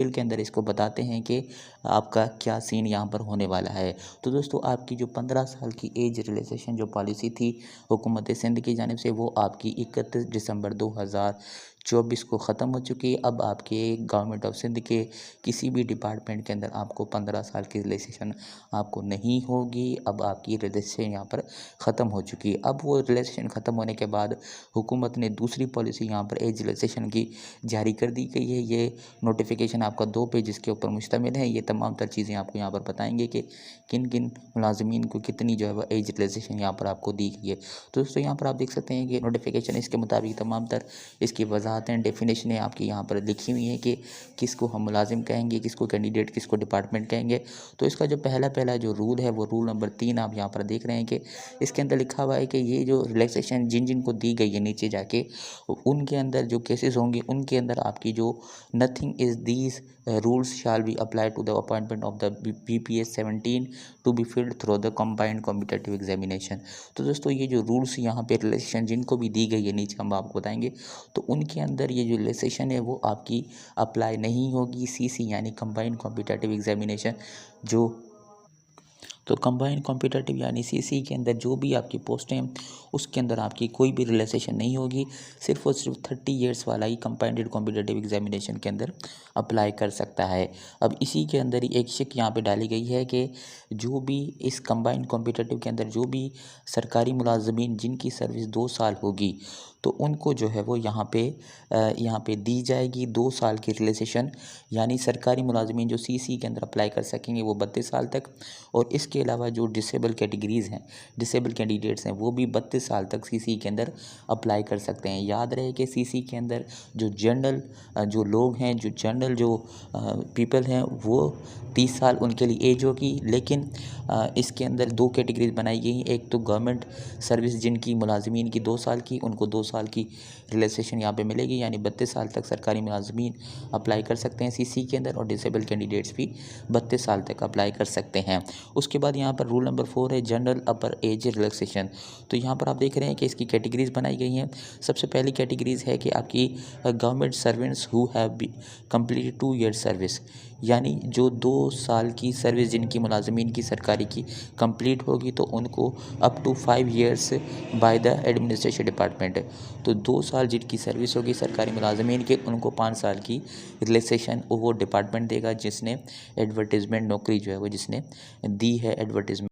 Detail के अंदर इसको बताते हैं कि आपका क्या सीन यहाँ पर होने वाला है। तो दोस्तों आपकी जो 15 साल की एज रिलैक्सेशन जो पॉलिसी थी हुकूमत सिंध की जानिब से, वो आपकी 31 दिसंबर 2024 को ख़त्म हो चुकी है। अब आपके गवर्नमेंट ऑफ सिंध के किसी भी डिपार्टमेंट के अंदर आपको 15 साल की रिलैक्सेशन आपको नहीं होगी। अब आपकी रिलैक्सेशन यहाँ पर ख़त्म हो चुकी है। अब वो रिलैक्सेशन ख़त्म होने के बाद हुकूमत ने दूसरी पॉलिसी यहाँ पर एज रिलैक्सेशन की जारी कर दी गई है। ये नोटिफिकेशन आपका 2 पेजेस के ऊपर मुश्तमिल है। ये तमाम तर चीज़ें आपको यहाँ पर बताएंगे कि किन किन मुलाजमीन को कितनी जो है वो एज रिलैक्सेशन यहाँ पर आपको दी गई है। तो दोस्तों यहाँ पर आप देख सकते हैं कि नोटिफिकेशन इसके मुताबिक तमाम तर इसकी वजाहतें डेफिनेशनें आपकी यहाँ पर लिखी हुई हैं कि किसको हम मुलाजिम कहेंगे, किसको कैंडिडेट, किसको डिपार्टमेंट कहेंगे। तो इसका जो पहला जो रूल है वो रूल नंबर 3 आप यहाँ पर देख रहे हैं कि इसके अंदर लिखा हुआ है कि ये जो रिलैक्सेशन जिन जिन को दी गई है नीचे जाके उनके अंदर जो केसेस होंगे उनके अंदर आपकी जो nothing is these rules shall be apply to the appointment of the BPS 17 to be filled through the combined competitive examination. तो दोस्तों ये जो रूल्स यहाँ पे रिलैक्सेशन जिनको भी दी गई है नीचे हम आपको बताएंगे, तो उनके अंदर ये जो रिलैक्सेशन है वो आपकी अप्लाई नहीं होगी। CC यानी कंबाइंड कॉम्पिटिटिव एग्जामिनेशन जो तो कंबाइंड कॉम्पिटिटिव यानी CC के अंदर जो भी आपकी पोस्टें हैं उसके अंदर आपकी कोई भी रिलैक्सेशन नहीं होगी। सिर्फ और सिर्फ 30 ईयर्स वाला ही कंबाइंड कॉम्पिटिटिव एग्जामिनेशन के अंदर अप्लाई कर सकता है। अब इसी के अंदर ही एक शिक यहाँ पे डाली गई है कि जो भी इस कंबाइंड कॉम्पिटिटिव के अंदर जो भी सरकारी मुलाजमीन जिनकी सर्विस 2 साल होगी तो उनको जो है वो यहाँ पे दी जाएगी 2 साल की रिलैक्सेशन। यानी सरकारी मुलाजमीन जो CC के अंदर अप्लाई कर सकेंगे वो 32 साल तक, और इसके अलावा जो डिसेबल कैटेगरीज़ हैं, डिसेबल कैंडिडेट्स हैं, वो भी 32 साल तक CC के अंदर अप्लाई कर सकते हैं। याद रहे कि CC के अंदर जो जनरल जो लोग हैं, जो जनरल जो पीपल हैं वो 30 साल उनके लिए एज होगी। लेकिन इसके अंदर 2 कैटेगरीज बनाई गई हैं। एक तो गवर्नमेंट सर्विस जिनकी मुलाजमीन की 2 साल की, उनको 2 साल की रिलैक्सेशन यहाँ पे मिलेगी, यानी 32 साल तक सरकारी मुलाजमीन अप्लाई कर सकते हैं CC के अंदर, और डिसेबल कैंडिडेट्स भी 32 साल तक अप्लाई कर सकते हैं। उसके बाद यहाँ पर रूल नंबर 4 है जनरल अपर एज रिलैक्सेशन। तो यहाँ पर आप देख रहे हैं कि इसकी कैटेगरीज बनाई गई हैं। सबसे पहली कैटेगरीज है कि आपकी government servants who have completed 2 year service, यानी जो 2 साल की सर्विस जिनकी मुलाजमीन की सरकारी की कंप्लीट होगी तो उनको up to 5 years by the administration department. तो 2 साल जिनकी सर्विस होगी सरकारी मुलाजमीन के, उनको 5 साल की रिलैक्सेशन वो डिपार्टमेंट देगा जिसने एडवर्टीज़मेंट नौकरी जो है वो जिसने दी है एडवर्टीज़मेंट।